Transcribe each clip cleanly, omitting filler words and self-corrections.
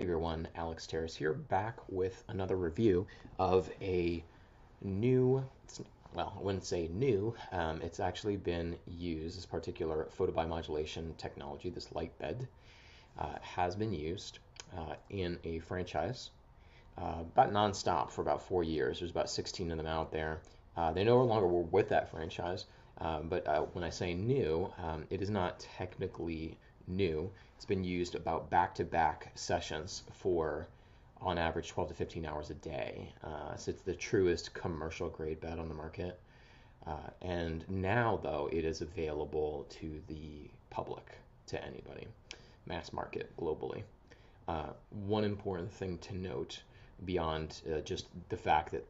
everyone, Alex Terrace here, back with another review of a new, well, I wouldn't say new, it's actually been used, this particular photobiomodulation technology, this light bed, has been used in a franchise about nonstop for about 4 years. There's about 16 of them out there. They no longer were with that franchise, but when I say new, it is not technically new. It's been used about back-to-back sessions for, on average, 12 to 15 hours a day. So it's the truest commercial grade bed on the market. And now, though, it is available to the public, to anybody, mass market globally. One important thing to note beyond just the fact that,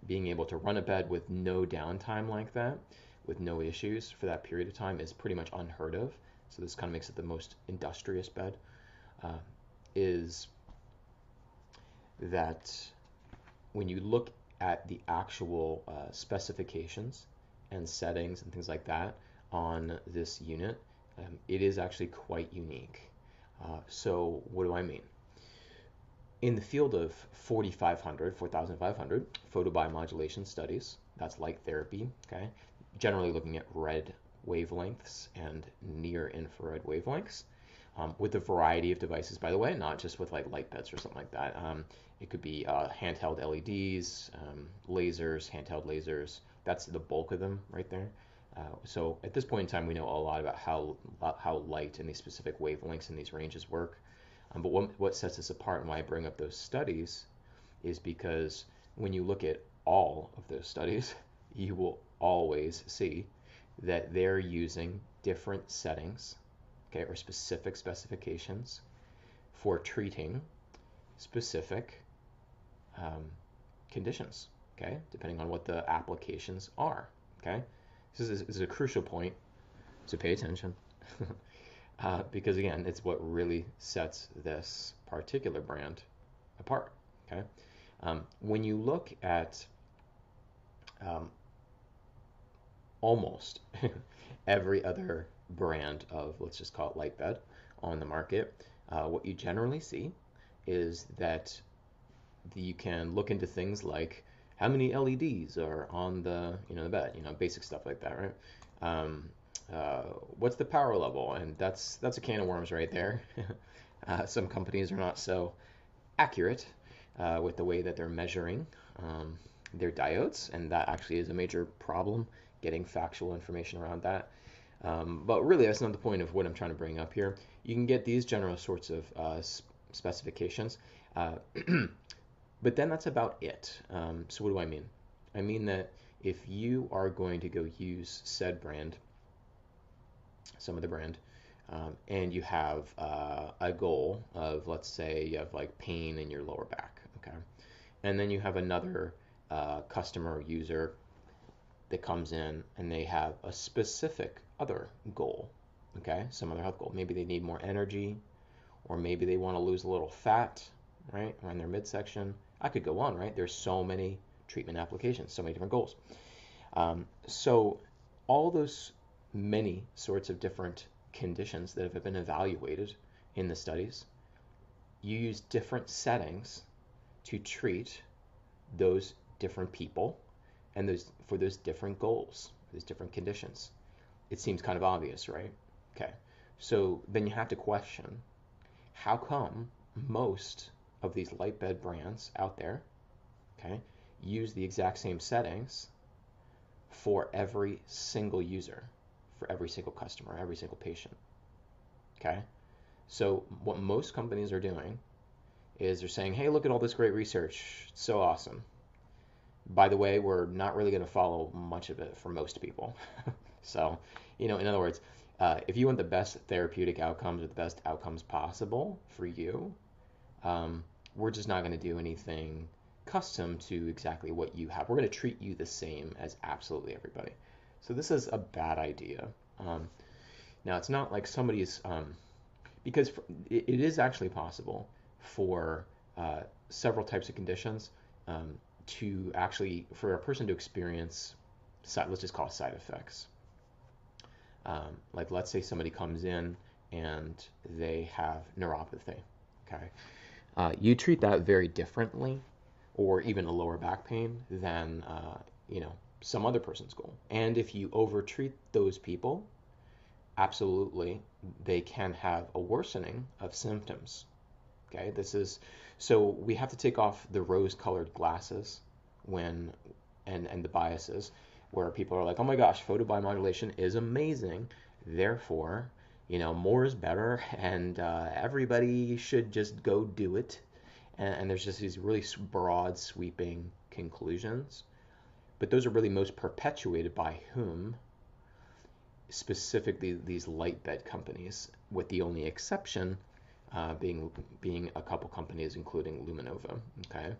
being able to run a bed with no downtime like that, with no issues for that period of time is pretty much unheard of. So this kind of makes it the most industrious bed, is that when you look at the actual specifications and settings and things like that on this unit, it is actually quite unique. So what do I mean? In the field of 4,500 photobiomodulation studies, that's light therapy, okay, generally looking at red wavelengths and near infrared wavelengths, with a variety of devices, by the way, not just with like light beds or something like that. It could be handheld LEDs, lasers, handheld lasers. That's the bulk of them right there. So at this point in time, we know a lot about how light and these specific wavelengths and these ranges work. But what sets us apart and why I bring up those studies is because when you look at all of those studies, you will always see that they're using different settings, okay, or specific specifications for treating specific conditions, okay, depending on what the applications are, okay. This is a crucial point, so pay attention. Because again, it's what really sets this particular brand apart, okay. When you look at almost every other brand of, let's just call it light bed on the market, what you generally see is that you can look into things like how many LEDs are on the bed, basic stuff like that, right? What's the power level? And that's a can of worms right there. Some companies are not so accurate with the way that they're measuring their diodes, and that actually is a major problem, getting factual information around that. But really, that's not the point of what I'm trying to bring up here. You can get these general sorts of specifications, but then that's about it. So what do I mean? I mean that if you are going to go use said brand, some of the brand, and you have a goal of, let's say, you have like pain in your lower back, okay, and then you have another customer user that comes in and they have a specific other goal, okay, some other health goal. Maybe they need more energy, or maybe they want to lose a little fat, right, around their midsection. I could go on, right? There's so many treatment applications, so many different goals. So all those many sorts of different conditions that have been evaluated in the studies, you use different settings to treat those different people and for those different goals, those different conditions. It seems kind of obvious, right? Okay. So then you have to question, how come most of these light bed brands out there, okay, use the exact same settings for every single user, for every single customer, every single patient, okay? So what most companies are doing is they're saying, hey, look at all this great research, it's so awesome. By the way, we're not really going to follow much of it for most people. So, in other words, if you want the best therapeutic outcomes or the best outcomes possible for you, we're just not going to do anything custom to exactly what you have. We're going to treat you the same as absolutely everybody. So this is a bad idea. Now, it's not like somebody's, because it is actually possible for several types of conditions for a person to experience, let's just call it side effects. Like, let's say somebody comes in and they have neuropathy, okay? You treat that very differently, or even a lower back pain, than you know, some other person's goal. And if you overtreat those people, absolutely, they can have a worsening of symptoms. Okay, this is so we have to take off the rose-colored glasses when and the biases where people are like, oh my gosh, photobiomodulation is amazing, therefore, you know, more is better, and everybody should just go do it. And there's just these really broad, sweeping conclusions, but those are really most perpetuated by whom? Specifically, these light bed companies, with the only exception being a couple companies, including Luminova. Okay,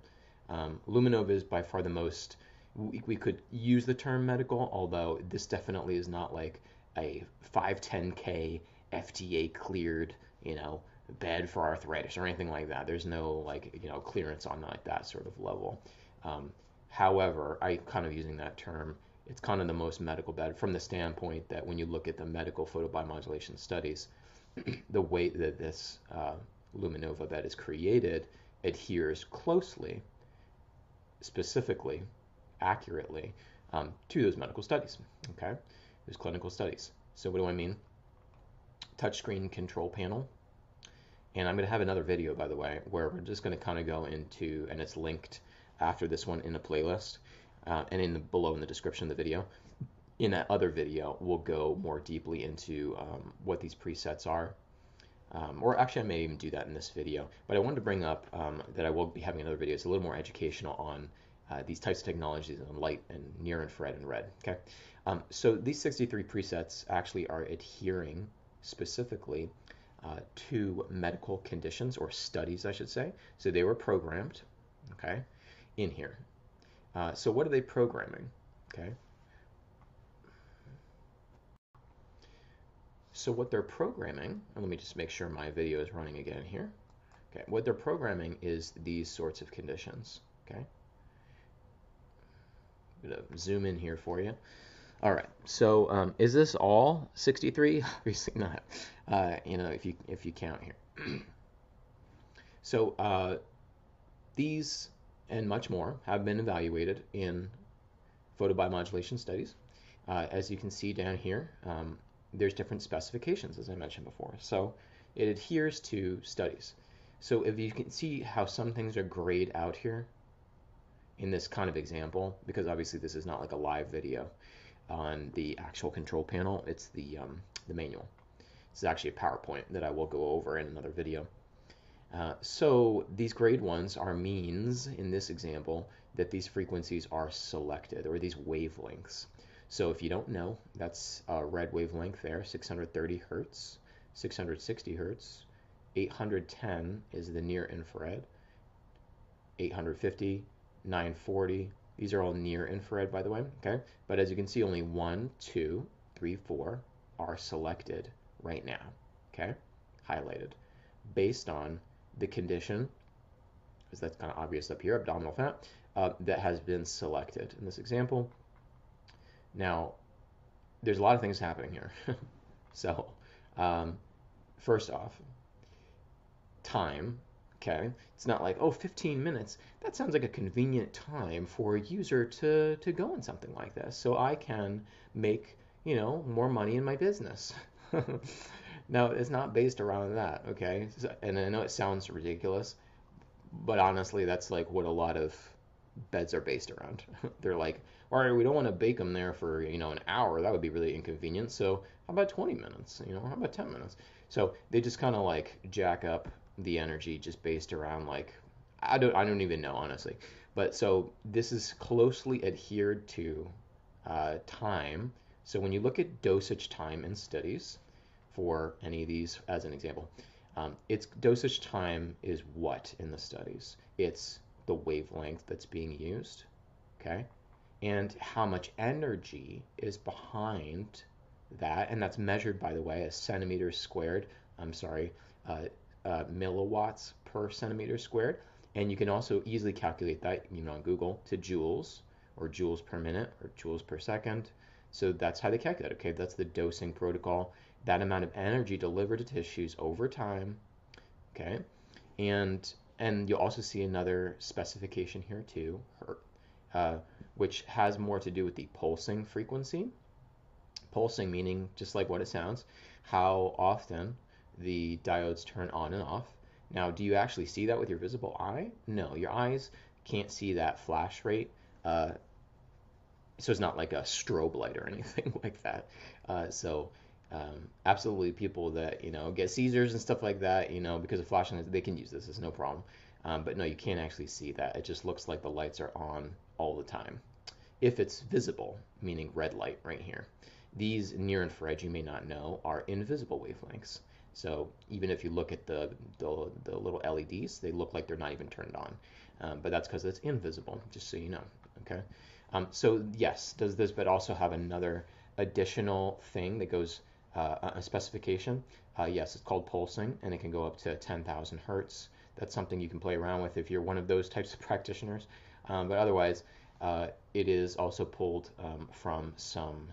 Luminova is by far the most. We could use the term medical, although this definitely is not like a 510K FDA cleared, you know, bed for arthritis or anything like that. There's no like, you know, clearance on like that sort of level. Um, However, I kind of using that term, it's kind of the most medical bed from the standpoint that when you look at the medical photobiomodulation studies, the way that this Luminova bed is created adheres closely, specifically, accurately to those medical studies. Okay, those clinical studies. So what do I mean? Touchscreen control panel. And I'm going to have another video, by the way, where we're just going to kind of go into, and it's linked after this one in a playlist, and below in the description of the video. In that other video, we'll go more deeply into what these presets are. Or actually, I may even do that in this video. But I wanted to bring up that I will be having another video. It's a little more educational on these types of technologies on light and near infrared and red. Okay, so these 63 presets actually are adhering specifically to medical conditions, or studies, I should say. So they were programmed, okay, in here. So what are they programming? Okay. So what they're programming, and let me just make sure my video is running again here. Okay, what they're programming is these sorts of conditions. Okay. I'm gonna zoom in here for you. All right. So is this all 63? Obviously not. You know, if you count here. So these and much more have been evaluated in photobiomodulation studies. As you can see down here, there's different specifications, as I mentioned before. So it adheres to studies. So if you can see how some things are grayed out here in this kind of example, because obviously this is not like a live video on the actual control panel, it's the manual. This is actually a PowerPoint that I will go over in another video. So these grade ones are means in this example that these frequencies are selected, or these wavelengths. So if you don't know, that's a red wavelength there, 630 hertz, 660 hertz, 810 is the near infrared, 850, 940, these are all near infrared, by the way, okay? But as you can see, only 1, 2, 3, 4 are selected right now, okay? Highlighted, based on the condition, because that's kind of obvious up here, abdominal fat, that has been selected in this example. Now, there's a lot of things happening here. So, first off, time, okay? It's not like, oh, 15 minutes. That sounds like a convenient time for a user to go on something like this, so I can make, you know, more money in my business. No, it's not based around that, okay? And I know it sounds ridiculous, but honestly, that's like what a lot of beds are based around. They're like, all right, we don't want to bake them there for, you know, an hour. That would be really inconvenient. So how about 20 minutes? You know, how about 10 minutes? So they just kind of like jack up the energy just based around like, I don't even know, honestly. But so this is closely adhered to time. So when you look at dosage time in studies, for any of these as an example, its dosage time is what in the studies? It's the wavelength that's being used, okay? And how much energy is behind that, and that's measured, by the way, as centimeters squared, milliwatts per centimeter squared. And you can also easily calculate that, you know, on Google to joules, or joules per minute, or joules per second. So that's how they calculate it, okay? That's the dosing protocol, that amount of energy delivered to tissues over time, okay? And And you'll also see another specification here too, uh, which has more to do with the pulsing frequency. Pulsing meaning just like what it sounds, how often the diodes turn on and off. Now, do you actually see that with your visible eye? No, your eyes can't see that flash rate. Uh, so it's not like a strobe light or anything like that. Absolutely, people that get seizures and stuff like that, because of flashing, they can use this. It's no problem. But no, you can't actually see that. It just looks like the lights are on all the time. If it's visible, meaning red light right here. These near infrared, you may not know, are invisible wavelengths. So even if you look at the little LEDs, they look like they're not even turned on. But that's because it's invisible, just so you know. Okay. So yes, does this but also have another additional thing that goes a specification? Yes, it's called pulsing, and it can go up to 10,000 hertz. That's something you can play around with if you're one of those types of practitioners. But otherwise, it is also pulled from some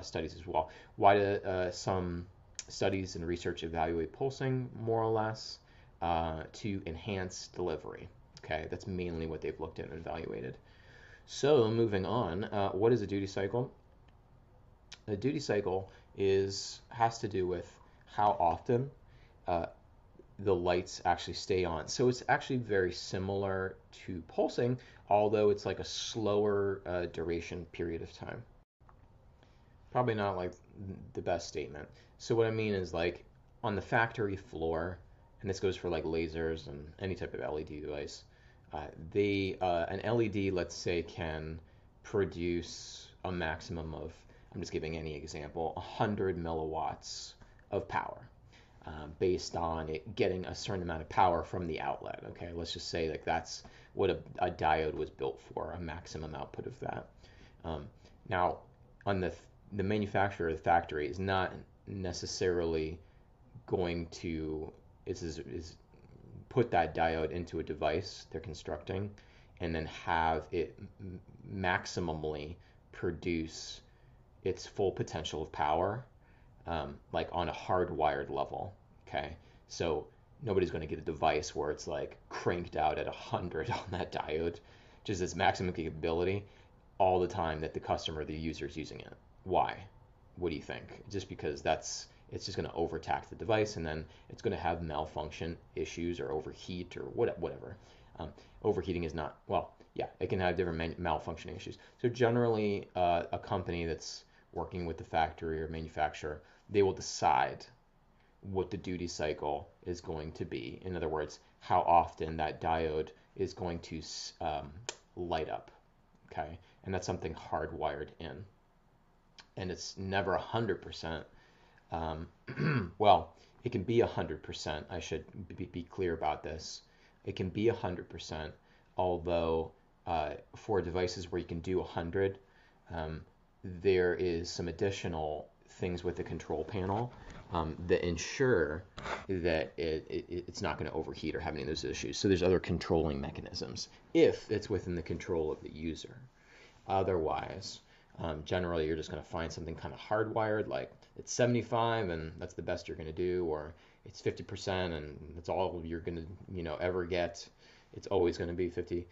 studies as well. Why do some studies and research evaluate pulsing more or less? To enhance delivery. Okay, that's mainly what they've looked at and evaluated. So moving on, what is a duty cycle? A duty cycle has to do with how often uh, the lights actually stay on. So it's actually very similar to pulsing, although it's like a slower duration period of time. Probably not like the best statement. So what I mean is like on the factory floor, and this goes for like lasers and any type of LED device, an LED, let's say, can produce a maximum of, I'm just giving any example, 100 milliwatts of power. Based on it getting a certain amount of power from the outlet. Okay, let's just say like that's what a diode was built for, a maximum output of that. Now, on the manufacturer of the factory is not necessarily going to is put that diode into a device they're constructing and then have it maximally produce its full potential of power, like on a hardwired level. Okay, so nobody's going to get a device where it's like cranked out at 100 on that diode, just its maximum capability all the time that the customer, the user, is using it. Why? What do you think? Just because it's just going to overtax the device and then it's going to have malfunction issues or overheat or whatever. Overheating is not, well, yeah, it can have different malfunction issues. So generally, a company that's working with the factory or manufacturer, they will decide what the duty cycle is going to be. In other words, how often that diode is going to light up. Okay, and that's something hardwired in, and it's never 100%. Well, it can be 100%. I should be clear about this. It can be 100%, although for devices where you can do 100, there is some additional things with the control panel that ensure that it's not going to overheat or have any of those issues. So there's other controlling mechanisms if it's within the control of the user. Otherwise, generally you're just going to find something kind of hardwired, like it's 75 and that's the best you're going to do, or it's 50% and that's all you're going to ever get. It's always going to be 50.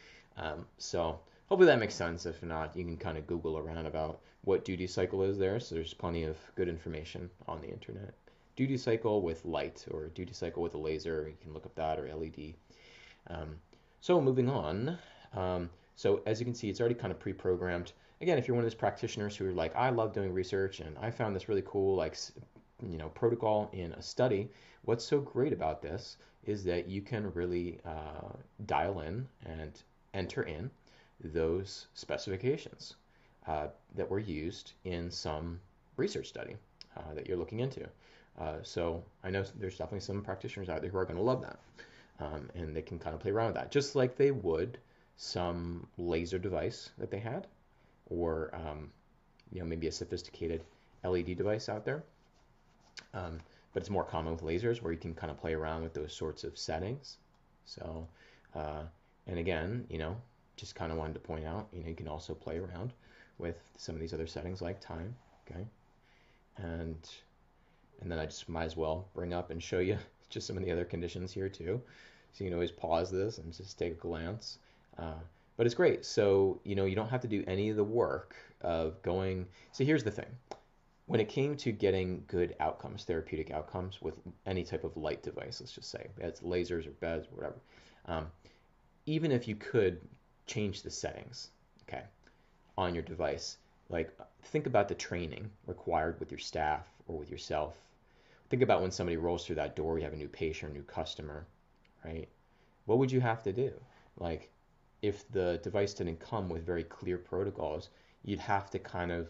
So hopefully that makes sense. If not, you can kind of Google around about what duty cycle is there. So there's plenty of good information on the internet. Duty cycle with light or duty cycle with a laser, you can look up that, or LED. So moving on. So as you can see, it's already kind of pre-programmed. Again, if you're one of those practitioners who are like, I love doing research and I found this really cool, like, protocol in a study, what's so great about this is that you can really dial in and enter in those specifications that were used in some research study that you're looking into. So I know there's definitely some practitioners out there who are going to love that. And they can kind of play around with that, just like they would some laser device that they had, or maybe a sophisticated LED device out there. But it's more common with lasers where you can kind of play around with those sorts of settings. So, and again, just kind of wanted to point out, you can also play around with some of these other settings like time, okay? And then I just might as well bring up and show you just some of the other conditions here too. So you can always pause this and just take a glance. Uh, but it's great. So, you don't have to do any of the work of going. So here's the thing. When it came to getting good outcomes, therapeutic outcomes with any type of light device, let's just say it's lasers or beds, whatever, um, even if you could change the settings, okay, on your device, like think about the training required with your staff or with yourself. Think about when somebody rolls through that door, you have a new patient, a new customer, right? What would you have to do? Like, if the device didn't come with very clear protocols, you'd have to kind of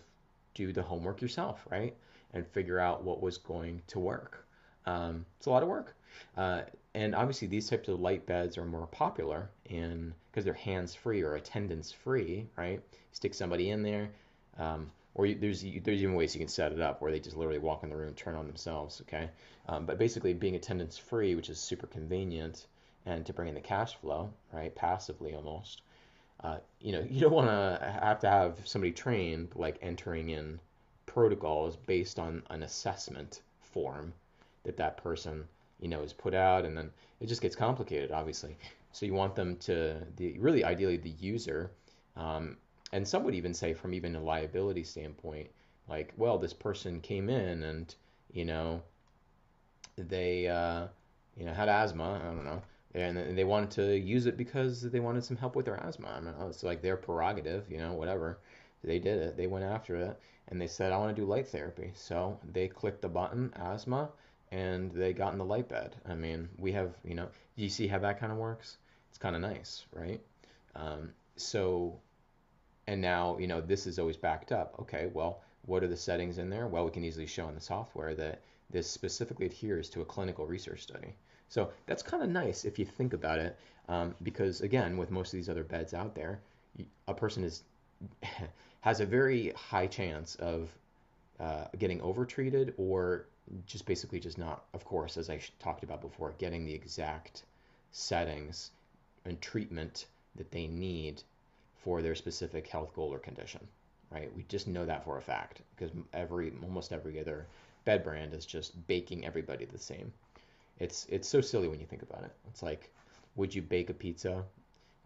do the homework yourself, right? And figure out what was going to work. It's a lot of work. Uh, and obviously, these types of light beds are more popular in because they're hands-free or attendance-free, right? Stick somebody in there, or there's even ways you can set it up where they just literally walk in the room, turn on themselves, okay? But basically, being attendance-free, which is super convenient, and to bring in the cash flow, right, passively almost. You don't want to have somebody trained like entering in protocols based on an assessment form that person is put out, and then it just gets complicated, obviously. So you want them to really ideally the user, um, and some would even say from even a liability standpoint, like, well, this person came in and you know they had asthma. I don't know, and they wanted to use it because they wanted some help with their asthma. I mean, it's like their prerogative, whatever. They did it. They went after it, and they said, "I want to do light therapy." So they clicked the button, asthma, and they got in the light bed. I mean, we have, do you see how that kind of works? It's kind of nice, right? So, and now, this is always backed up. Okay, well, what are the settings in there? Well, we can easily show in the software that this specifically adheres to a clinical research study. So that's kind of nice if you think about it, because again, with most of these other beds out there, a person has a very high chance of getting overtreated or just basically just not, of course, as I talked about before, getting the exact settings and treatment that they need for their specific health goal or condition, right? We just know that for a fact because almost every other bed brand is just baking everybody the same. It's so silly when you think about it. It's like, would you bake a pizza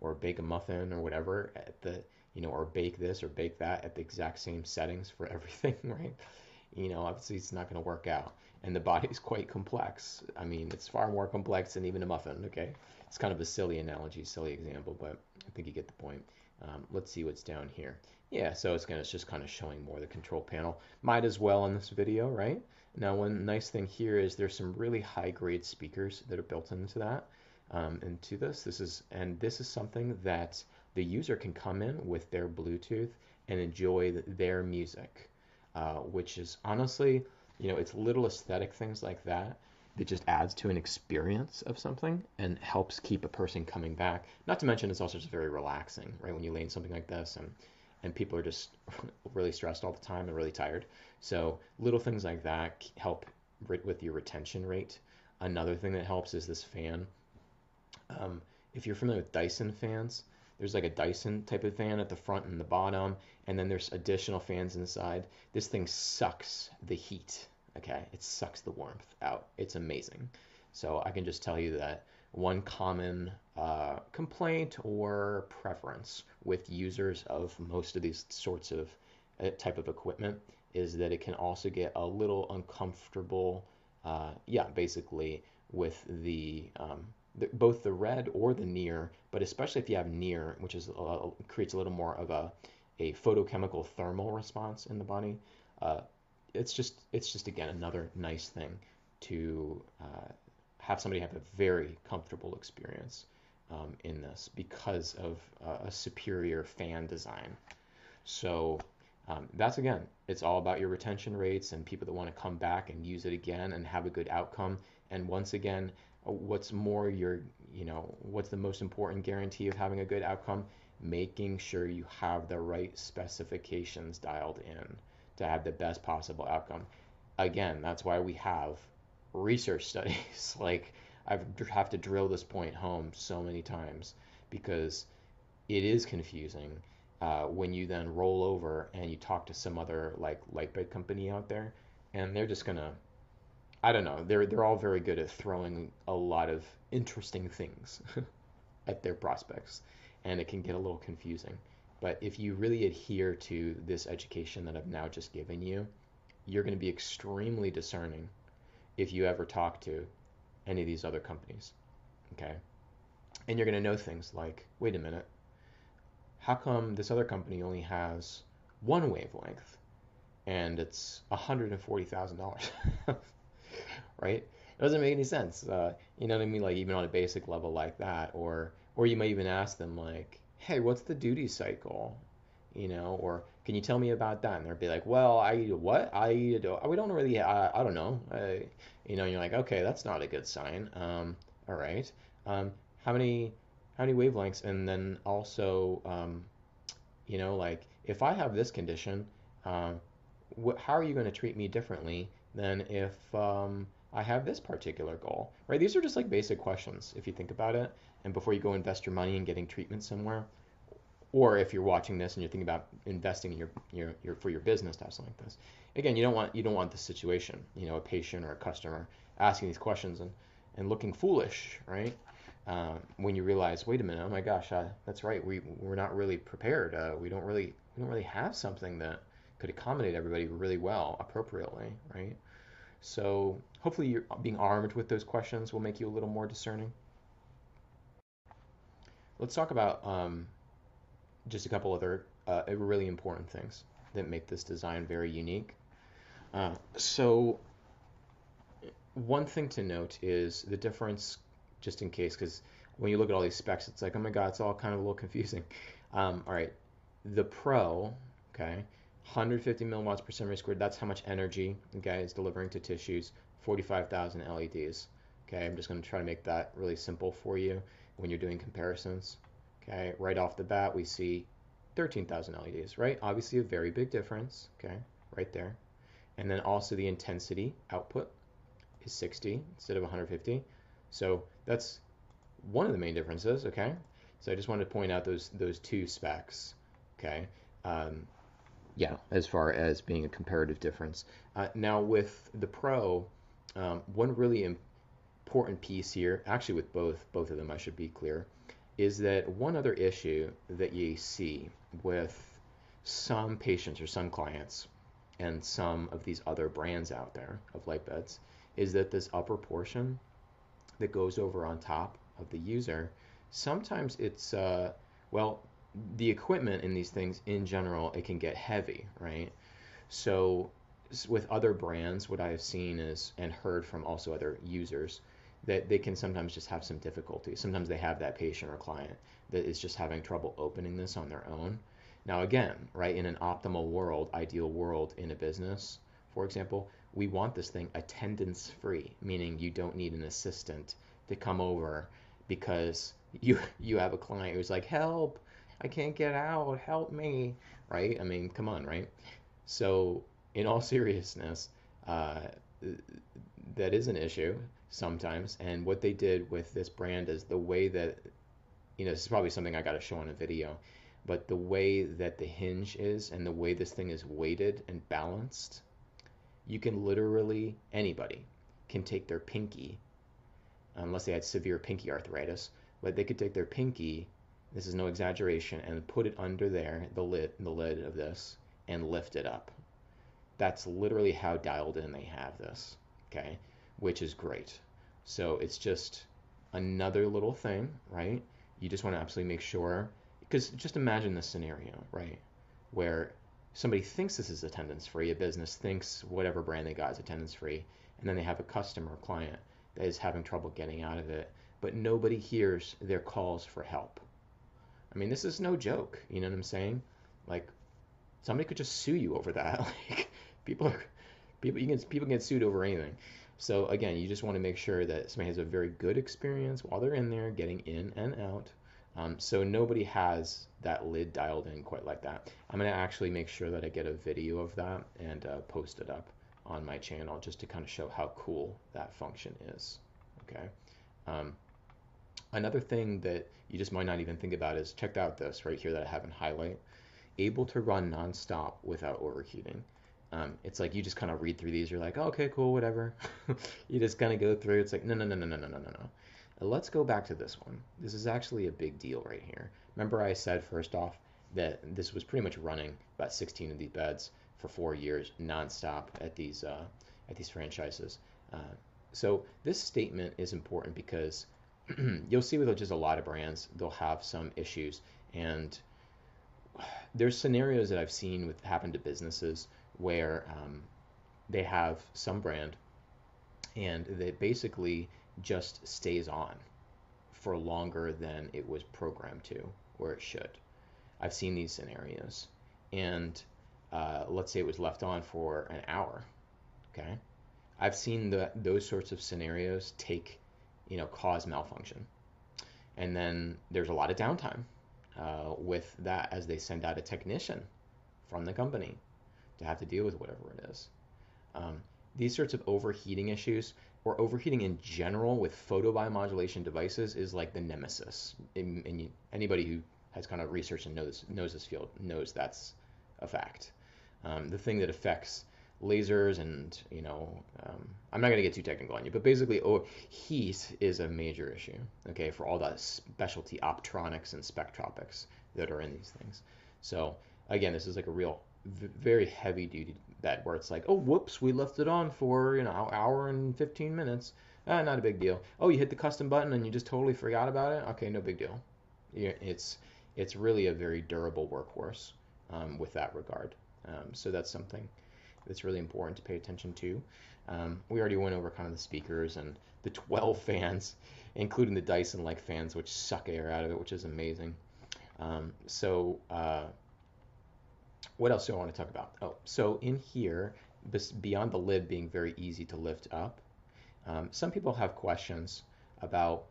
or bake a muffin or whatever at the or bake this or bake that at the exact same settings for everything, right? Obviously it's not going to work out. And the body is quite complex. I mean, it's far more complex than even a muffin, okay? It's kind of a silly analogy, silly example, but I think you get the point. Let's see what's down here. Yeah, so it's just kind of showing more the control panel. Might as well in this video, right? Now, one nice thing here is there's some really high-grade speakers that are built into that, into this. This is something that the user can come in with their Bluetooth and enjoy their music, which is honestly, it's little aesthetic things like that that just adds to an experience of something and helps keep a person coming back. Not to mention it's also just very relaxing, right? When you lay in something like this and people are just really stressed all the time and really tired. So little things like that help with your retention rate. Another thing that helps is this fan. If you're familiar with Dyson fans, there's like a Dyson type of fan at the front and the bottom, and then there's additional fans inside. This thing sucks the heat, okay? It sucks the warmth out. It's amazing. So I can just tell you that one common complaint or preference with users of most of these sorts of type of equipment is that it can also get a little uncomfortable, yeah, basically with both the red or the near, but especially if you have near, which is creates a little more of a photochemical thermal response in the body. Uh, it's just again another nice thing to have somebody have a very comfortable experience in this because of a superior fan design. So that's again, it's all about your retention rates and people that want to come back and use it again and have a good outcome. And once again, what's what's the most important guarantee of having a good outcome? Making sure you have the right specifications dialed in to have the best possible outcome. Again, that's why we have research studies. Like have to drill this point home so many times because it is confusing when you then roll over and you talk to some other like light bulb company out there, and they're just gonna I don't know. They're all very good at throwing a lot of interesting things at their prospects, and it can get a little confusing. But if you really adhere to this education that I've now just given you, you're going to be extremely discerning if you ever talk to any of these other companies. Okay? And you're going to know things like, wait a minute, how come this other company only has one wavelength and it's $140,000? Right? It doesn't make any sense. You know what I mean? Like even on a basic level like that, or you might even ask them like, "Hey, what's the duty cycle?" You know, or can you tell me about that? And they'll be like, "Well, we don't really, I don't know." You know, and you're like, "Okay, that's not a good sign." All right. Um, how many wavelengths? And then also, you know, like if I have this condition, um, how are you going to treat me differently than if I have this particular goal, right? These are just like basic questions if you think about it. And before you go invest your money in getting treatment somewhere, or if you're watching this and you're thinking about investing in your for your business to have something like this, again, you don't want the situation, you know, a patient or a customer asking these questions and looking foolish, right? When you realize, wait a minute, oh my gosh, that's right, we're not really prepared. We don't really have something that could accommodate everybody really well, appropriately, right? So hopefully, you're being armed with those questions will make you a little more discerning. Let's talk about just a couple other really important things that make this design very unique. So one thing to note is the difference, just in case, because when you look at all these specs, it's like, oh my God, it's all kind of a little confusing. All right, the Pro, okay, 150 milliwatts per centimeter squared, that's how much energy, okay, is delivering to tissues, 45,000 LEDs. Okay, I'm just going to try to make that really simple for you when you're doing comparisons. Okay, right off the bat, we see 13,000 LEDs, right? Obviously a very big difference, okay, right there. And then also the intensity output is 60 instead of 150. So that's one of the main differences, okay? So I just wanted to point out those two specs, okay? Um, yeah, as far as being a comparative difference. Now with the Pro, one really important piece here, actually with both of them, I should be clear, is that one other issue that you see with some patients or some clients and some of these other brands out there of light beds is that this upper portion that goes over on top of the user, sometimes it's well, the equipment in these things in general, it can get heavy, right? So with other brands, what I've seen is and heard from also other users that they can sometimes just have some difficulty. Sometimes they have that patient or client that is just having trouble opening this on their own. Now again, right, in an optimal world, ideal world in a business, for example, we want this thing attendance free, meaning you don't need an assistant to come over because you have a client who's like, help, I can't get out, help me, right? I mean, come on, right? So, in all seriousness, uh, that is an issue sometimes. And what they did with this brand is the way that, you know, this is probably something I got to show on a video, but the way that the hinge is and the way this thing is weighted and balanced, you can literally, anybody can take their pinky, unless they had severe pinky arthritis, but they could take their pinky, this is no exaggeration, and put it under there, the lid of this, and lift it up. That's literally how dialed in they have this, okay? Which is great. So it's just another little thing, right? You just want to absolutely make sure, because just imagine this scenario, right? Where somebody thinks this is attendance free, a business thinks whatever brand they got is attendance free, and then they have a customer, client that is having trouble getting out of it, but nobody hears their calls for help. I mean, this is no joke, you know what I'm saying? Like, somebody could just sue you over that. Like, people are people get sued over anything. So again, you just want to make sure that somebody has a very good experience while they're in there, getting in and out. So nobody has that lid dialed in quite like that. I'm gonna actually make sure that I get a video of that and post it up on my channel just to kind of show how cool that function is. Okay. Um, Another thing that you just might not even think about is check out this right here that I have in highlight. Able to run nonstop without overheating. It's like you just kind of read through these. You're like, oh, okay, cool, whatever. You just kind of go through. It's like, no, no, no, no, no, no, no, no, no. Let's go back to this one. This is actually a big deal right here. Remember I said first off that this was pretty much running about 16 of these beds for 4 years nonstop at these franchises. Uh, so this statement is important because you'll see with just a lot of brands, they'll have some issues. And there's scenarios that I've seen with happen to businesses where they have some brand and it basically just stays on for longer than it was programmed to, or it should. I've seen these scenarios, and let's say it was left on for an hour. Okay, I've seen those sorts of scenarios cause malfunction, and then there's a lot of downtime with that as they send out a technician from the company to have to deal with whatever it is. Um, these sorts of overheating issues or overheating in general with photobiomodulation devices is like the nemesis. Anybody who has kind of researched and knows this field knows that's a fact. The thing that affects lasers and I'm not going to get too technical on you, but basically heat is a major issue, okay, for all the specialty optronics and spectropics that are in these things. So again, this is like a real very heavy duty bed where it's like, oh, whoops, we left it on for hour and 15 minutes. Not a big deal. Oh, you hit the custom button and you just totally forgot about it. Okay, no big deal. It's really a very durable workhorse with that regard. So that's something that's really important to pay attention to. We already went over kind of the speakers and the 12 fans, including the Dyson-like fans, which suck air out of it, which is amazing. What else do I want to talk about? Oh, so in here, beyond the lid being very easy to lift up, some people have questions about,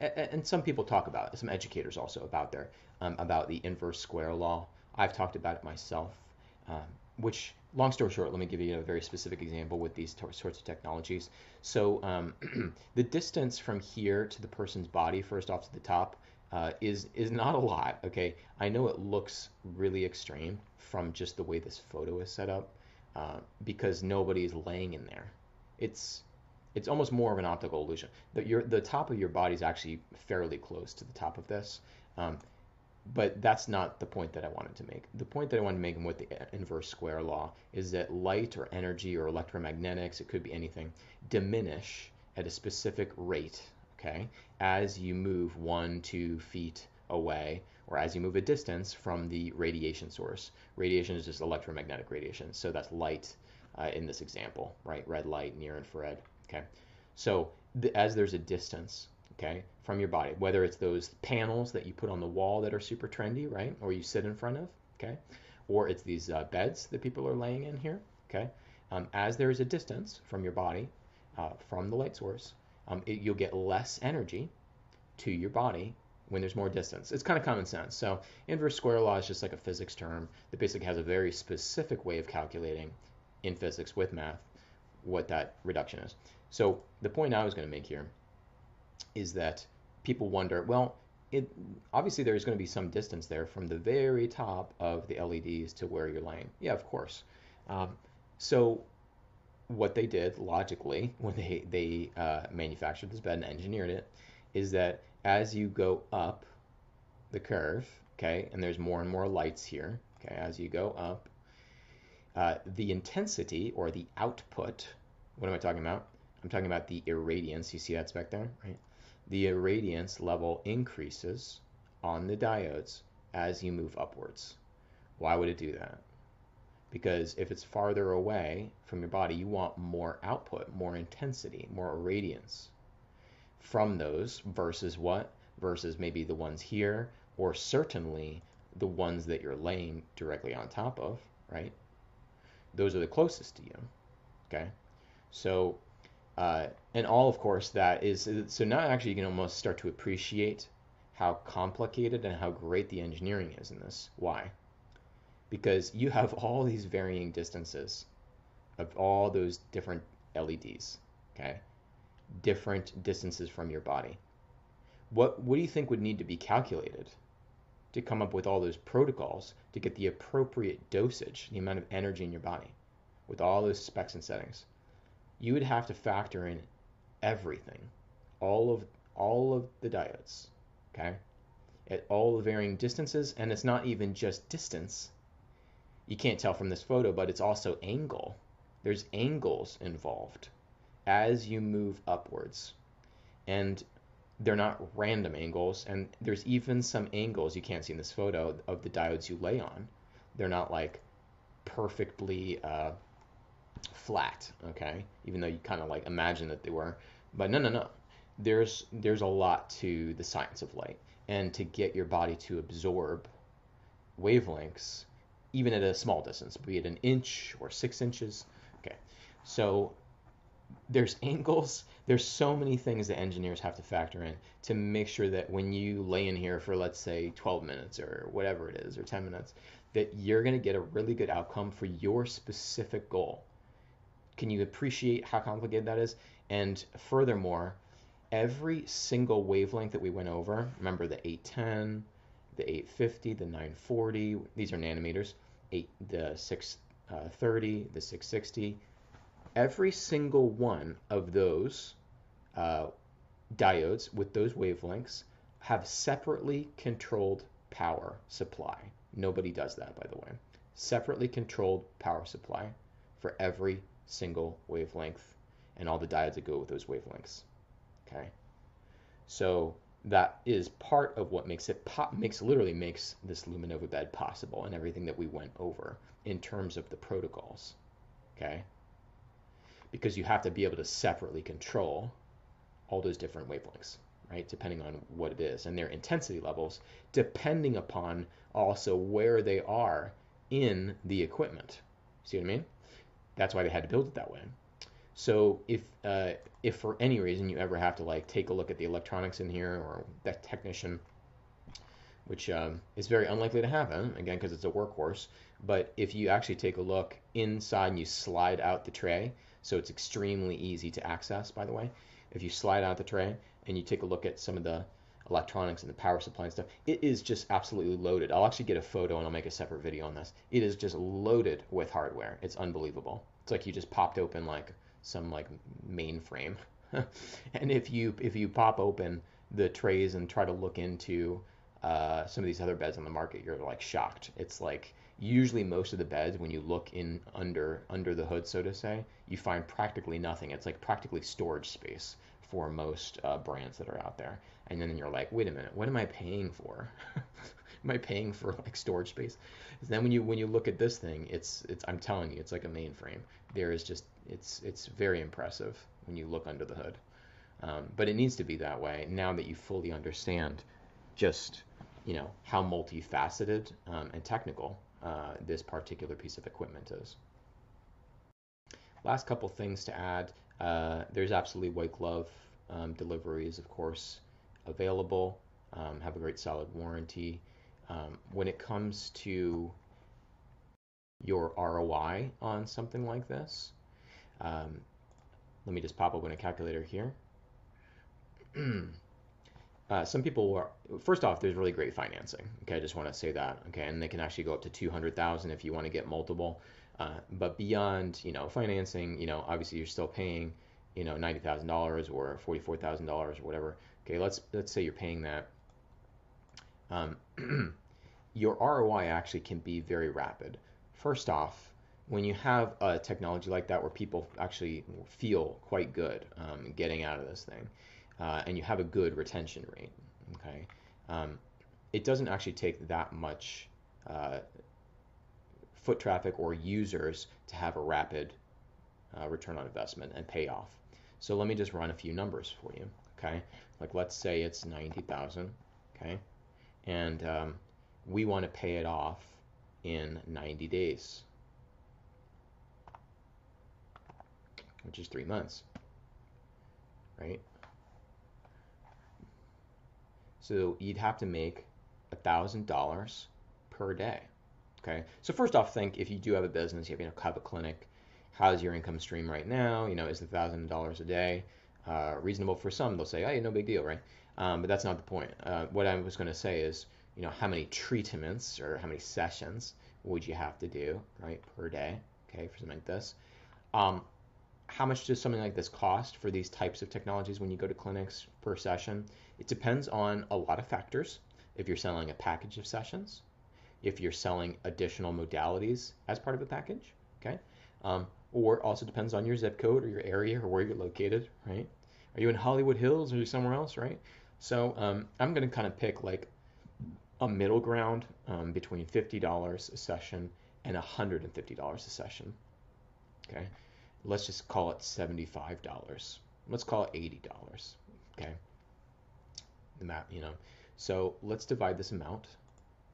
and some people talk about it, some educators also about the inverse square law. I've talked about it myself, which, long story short, let me give you a very specific example with these sorts of technologies. So the distance from here to the person's body, first off to the top, is not a lot. Okay, I know it looks really extreme from just the way this photo is set up, because nobody is laying in there. It's almost more of an optical illusion. The top of your body is actually fairly close to the top of this, but that's not the point that I wanted to make. The point that I wanted to make with the inverse square law is that light or energy or electromagnetics, it could be anything, diminish at a specific rate, okay, as you move 1-2 feet away or as you move a distance from the radiation source. Radiation is just electromagnetic radiation, so that's light in this example, right? Red light, near infrared, okay? So as there's a distance, okay, from your body, whether it's those panels that you put on the wall that are super trendy, right, or you sit in front of, okay, or it's these beds that people are laying in here, okay, as there is a distance from your body, from the light source, you'll get less energy to your body when there's more distance. It's kind of common sense. So inverse square law is just like a physics term that basically has a very specific way of calculating in physics with math what that reduction is. So the point I was going to make here is that people wonder, well, obviously there's going to be some distance there from the very top of the LEDs to where you're laying. Yeah, of course. So what they did logically when they manufactured this bed and engineered it is that as you go up the curve, okay, and there's more and more lights here, okay, as you go up, the intensity or the output, what am I talking about? I'm talking about the irradiance. You see that back there, right? The irradiance level increases on the diodes as you move upwards. Why would it do that? Because if it's farther away from your body, you want more output, more intensity, more irradiance from those versus what? Versus maybe the ones here, or certainly the ones that you're laying directly on top of, right? Those are the closest to you, okay? So, and all, of course, that is, so now actually you can almost start to appreciate how complicated and how great the engineering is in this. Why? Because you have all these varying distances of all those different LEDs, okay? Different distances from your body. What do you think would need to be calculated to come up with all those protocols to get the appropriate dosage, the amount of energy in your body, with all those specs and settings. You would have to factor in everything, all of the diodes, okay, at all the varying distances, and it's not even just distance. You can't tell from this photo, but it's also angle. There's angles involved as you move upwards, and they're not random angles, and there's even some angles you can't see in this photo of the diodes you lay on. They're not like perfectly flat, okay, even though you kind of like imagine that they were. But no, there's a lot to the science of light, and to get your body to absorb wavelengths even at a small distance, be it an inch or 6 inches. Okay, so there's angles, there's so many things that engineers have to factor in to make sure that when you lay in here for, let's say, 12 minutes or whatever it is, or 10 minutes, that you're going to get a really good outcome for your specific goal. Can you appreciate how complicated that is? And furthermore, every single wavelength that we went over, remember the 810, the 850, the 940, these are nanometers, the 630, the 660, every single one of those diodes with those wavelengths have separately controlled power supply. Nobody does that, by the way. Separately controlled power supply for every single wavelength and all the diodes that go with those wavelengths. Okay, so that is part of what makes it literally makes this Luminova bed possible, and everything that we went over in terms of the protocols. Okay, because you have to be able to separately control all those different wavelengths, right? Depending on what it is, and their intensity levels, depending upon also where they are in the equipment. See what I mean? That's why they had to build it that way. So if for any reason you ever have to like take a look at the electronics in here, or that technician, which is very unlikely to happen, again, because it's a workhorse, but if you actually take a look inside and you slide out the tray, so it's extremely easy to access, by the way, if you slide out the tray and you take a look at some of the electronics and the power supply and stuff, it is just absolutely loaded. I'll actually get a photo and I'll make a separate video on this. It is just loaded with hardware. It's unbelievable. It's like you just popped open like some like mainframe. And if you pop open the trays and try to look into some of these other beds on the market, you're like shocked. It's like usually most of the beds, when you look in under the hood, so to say, you find practically nothing. It's like practically storage space for most brands that are out there. And then you're like, wait a minute, what am I paying for? Am I paying for like storage space? And then when you look at this thing, it's I'm telling you, it's like a mainframe. There is just it's very impressive when you look under the hood. But it needs to be that way now that you fully understand just how multifaceted and technical this particular piece of equipment is. Last couple things to add. There's absolutely white glove deliveries, of course, available. Have a great solid warranty. When it comes to your ROI on something like this, let me just pop open a calculator here. Some people are, first off, there's really great financing. Okay, I just want to say that. Okay, and they can actually go up to 200,000 if you want to get multiple. But beyond, financing, obviously you're still paying, $90,000 or $44,000 or whatever. Okay, let's say you're paying that. Your ROI actually can be very rapid. First off, when you have a technology like that where people actually feel quite good getting out of this thing, and you have a good retention rate, okay, it doesn't actually take that much foot traffic or users to have a rapid return on investment and payoff. So let me just run a few numbers for you, okay? Like let's say it's 90,000, okay? And we want to pay it off in 90 days, which is 3 months, right? So you'd have to make $1,000 per day, okay? So first off, think if you do have a business, you have a clinic, how's your income stream right now? Is $1,000 a day reasonable for some? They'll say, hey, no big deal, right? But that's not the point. What I was going to say is how many treatments or how many sessions would you have to do, right, per day, okay, for something like this. Um, how much does something like this cost for these types of technologies when you go to clinics per session? It depends on a lot of factors. If you're selling a package of sessions, if you're selling additional modalities as part of a package, okay? Or also depends on your zip code or your area or where you're located, right? Are you in Hollywood Hills or are you somewhere else, right? So I'm going to kind of pick like a middle ground between $50 a session and $150 a session, okay? Let's just call it $75. Let's call it $80, okay? The map, So let's divide this amount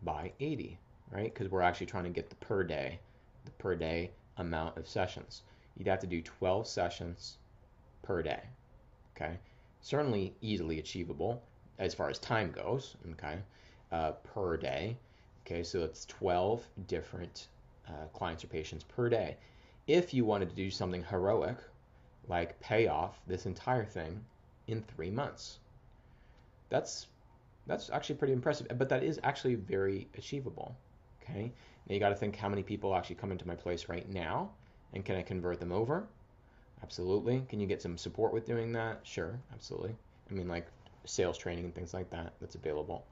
by 80, right? Because we're actually trying to get the per day amount of sessions. You'd have to do 12 sessions per day, okay? Certainly easily achievable as far as time goes, okay, per day. Okay, so it's 12 different clients or patients per day. If you wanted to do something heroic, like pay off this entire thing in 3 months, that's actually pretty impressive, but that is actually very achievable. Okay, now you got to think how many people actually come into my place right now, and can I convert them over? Absolutely. Can you get some support with doing that? Sure, absolutely. I mean, like sales training and things like that, that's available.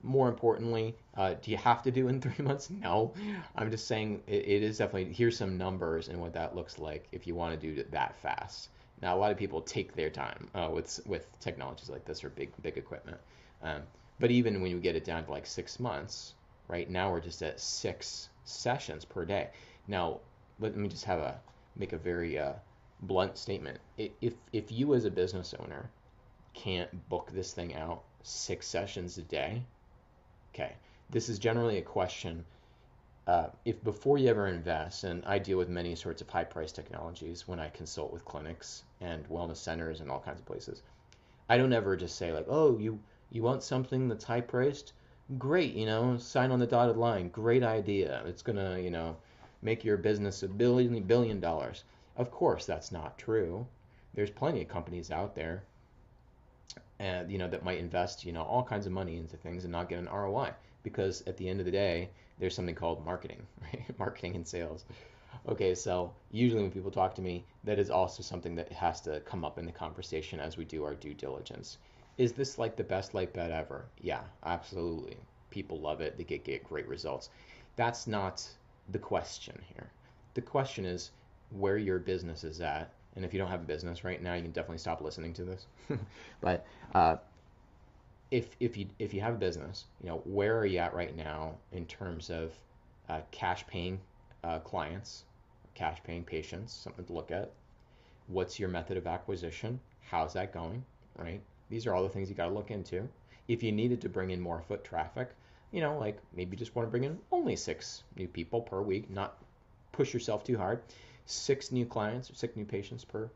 More importantly, do you have to do in 3 months? No. I'm just saying it is definitely, here's some numbers and what that looks like if you want to do it that fast. Now, a lot of people take their time with technologies like this or big equipment. But even when you get it down to like 6 months, right now we're just at 6 sessions per day. Now, let me just make a very blunt statement. If you as a business owner can't book this thing out 6 sessions a day, okay, this is generally a question. If before you ever invest, and I deal with many sorts of high price technologies when I consult with clinics and wellness centers and all kinds of places, I don't ever just say like, oh, you want something that's high priced? Great, sign on the dotted line. Great idea. It's gonna, make your business $1 billion. Of course, that's not true. There's plenty of companies out there, and that might invest, all kinds of money into things and not get an ROI, because at the end of the day, there's something called marketing, right? Marketing and sales. Okay, so usually when people talk to me, that is also something that has to come up in the conversation as we do our due diligence. Is this like the best light bet ever? Yeah, absolutely. People love it. They get great results. That's not the question here. The question is where your business is at. And if you don't have a business right now, you can definitely stop listening to this. But if you have a business, where are you at right now in terms of cash paying clients, cash paying patients, something to look at. What's your method of acquisition? How's that going? Right? These are all the things you got to look into. If you needed to bring in more foot traffic, like maybe just want to bring in only 6 new people per week, not push yourself too hard. 6 new clients or 6 new patients per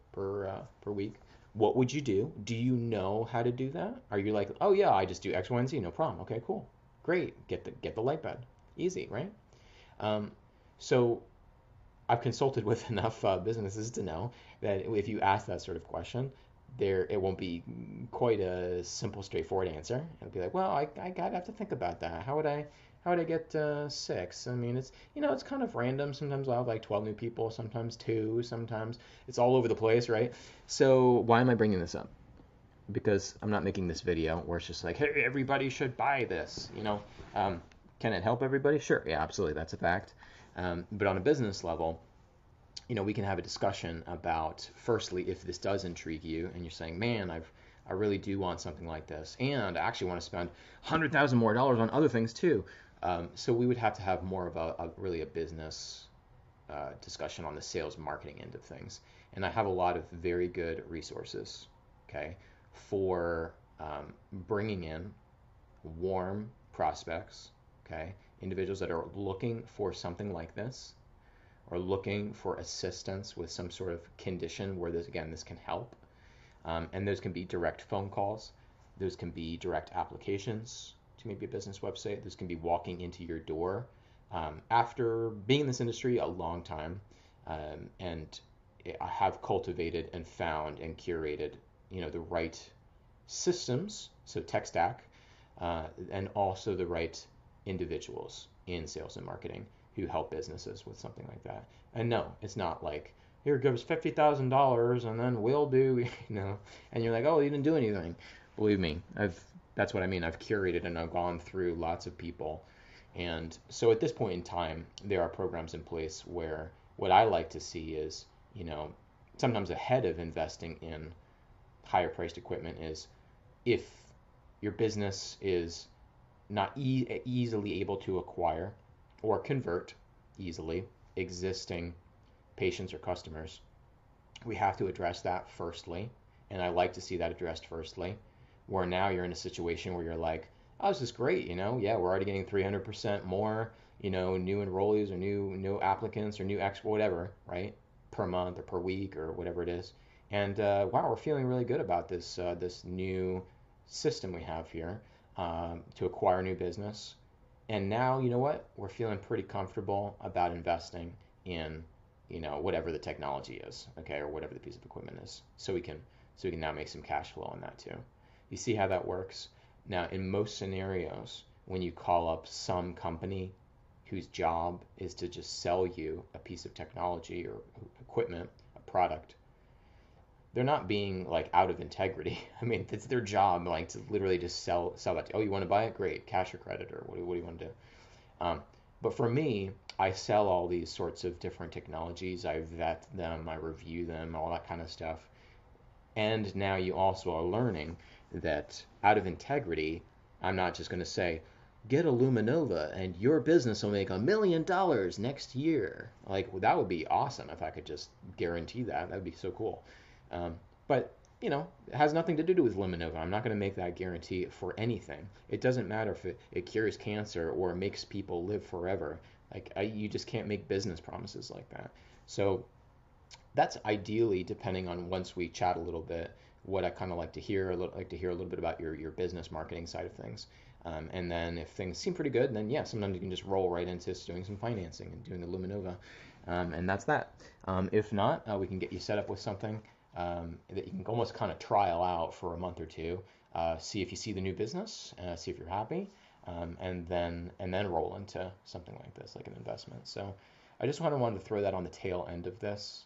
week. What would you do? Do you know how to do that? Are you like, oh yeah, I just do X, Y, and Z, no problem. Okay, cool, great. Get the light bed, easy, right? Um, so I've consulted with enough businesses to know that if you ask that sort of question, it won't be quite a simple, straightforward answer. It'll be like, well, I gotta have to think about that. How would I get 6? I mean, it's kind of random. Sometimes I'll have like 12 new people, sometimes 2, sometimes it's all over the place, right? So why am I bringing this up? Because I'm not making this video where it's just like, hey, everybody should buy this. Can it help everybody? Sure, yeah, absolutely, that's a fact. But on a business level, we can have a discussion about, firstly, if this does intrigue you and you're saying, man, I really do want something like this, and I actually want to spend $100,000 more on other things too. So we would have to have more of a business discussion on the sales marketing end of things. And I have a lot of very good resources, okay, for bringing in warm prospects, okay, individuals that are looking for something like this, or looking for assistance with some sort of condition where this can help. And those can be direct phone calls. Those can be direct applications to maybe a business website. Those can be walking into your door after being in this industry a long time, and I have cultivated and found and curated, the right systems, so tech stack, and also the right individuals in sales and marketing who help businesses with something like that. And no, it's not like, here, give us $50,000 and then we'll do, and you're like, oh, you didn't do anything. Believe me, that's what I mean. I've curated and I've gone through lots of people. And so at this point in time, there are programs in place where what I like to see is, sometimes ahead of investing in higher priced equipment is, if your business is not easily able to acquire or convert easily existing patients or customers, we have to address that firstly. And I like to see that addressed firstly, where now you're in a situation where you're like, oh, this is great, yeah, we're already getting 300% more, new enrollees or new applicants or new whatever, right, per month or per week or whatever it is. And wow, we're feeling really good about this new system we have here to acquire new business. And now, you know what? We're feeling pretty comfortable about investing in, whatever the technology is, okay, or whatever the piece of equipment is, so we can now make some cash flow on that too. You see how that works? Now, in most scenarios, when you call up some company whose job is to just sell you a piece of technology or equipment, a product, they're not being like out of integrity. I mean, it's their job, like, to literally just sell that. Oh, you want to buy it? Great, cash or credit, or what do you want to do? Um, but for me, I sell all these sorts of different technologies. I vet them, I review them, all that kind of stuff. And now you also are learning that out of integrity, I'm not just going to say, get a Luminova and your business will make $1 million next year. Like, that would be awesome if I could just guarantee that. That would be so cool. But it has nothing to do with Luminova. I'm not going to make that guarantee for anything. It doesn't matter if it cures cancer or makes people live forever. Like, you just can't make business promises like that. So that's ideally, depending on, once we chat a little bit, what I kind of like to hear. I like to hear a little bit about your business marketing side of things. And then if things seem pretty good, then yeah, sometimes you can just roll right into doing some financing and doing the Luminova. And that's that. If not, we can get you set up with something that you can almost kind of trial out for a month or two, see if you see the new business, see if you're happy, and then roll into something like this, like an investment. So I just wanted to throw that on the tail end of this,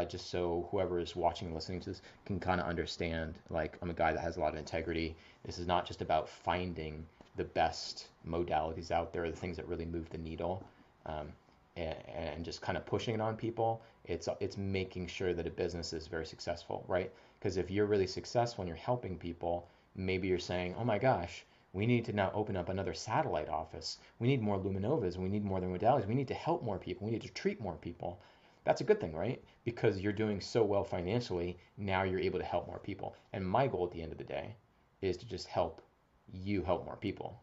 just so whoever is watching and listening to this can kind of understand, like, I'm a guy that has a lot of integrity. This is not just about finding the best modalities out there, the things that really move the needle, um, and just kind of pushing it on people. It's making sure that a business is very successful, right? Because if you're really successful and you're helping people, maybe you're saying, oh my gosh, we need to now open up another satellite office. We need more Luminovas. We need more of the modalities. We need to help more people. We need to treat more people. That's a good thing, right? Because you're doing so well financially, now you're able to help more people. And my goal at the end of the day is to just help you help more people,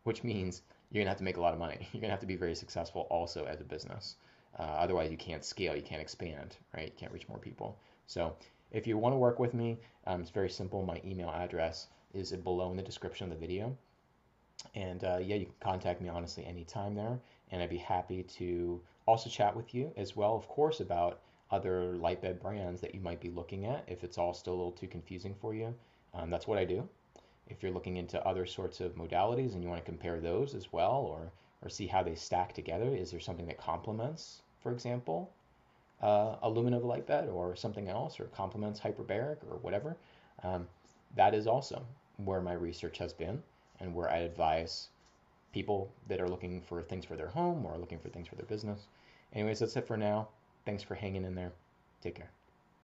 which means you're gonna have to make a lot of money. You're gonna have to be very successful also as a business. Otherwise, you can't scale, you can't expand, right? You can't reach more people. So if you want to work with me, it's very simple. My email address is below in the description of the video. And yeah, you can contact me honestly anytime there. And I'd be happy to also chat with you as well, of course, about other light bed brands that you might be looking at if it's all still a little too confusing for you. That's what I do. If you're looking into other sorts of modalities and you want to compare those as well, or see how they stack together, is there something that complements, for example, a Luminova light bed or something else, or complements hyperbaric or whatever? Um, that is also where my research has been and where I advise people that are looking for things for their home or looking for things for their business. Anyways, that's it for now. Thanks for hanging in there. Take care.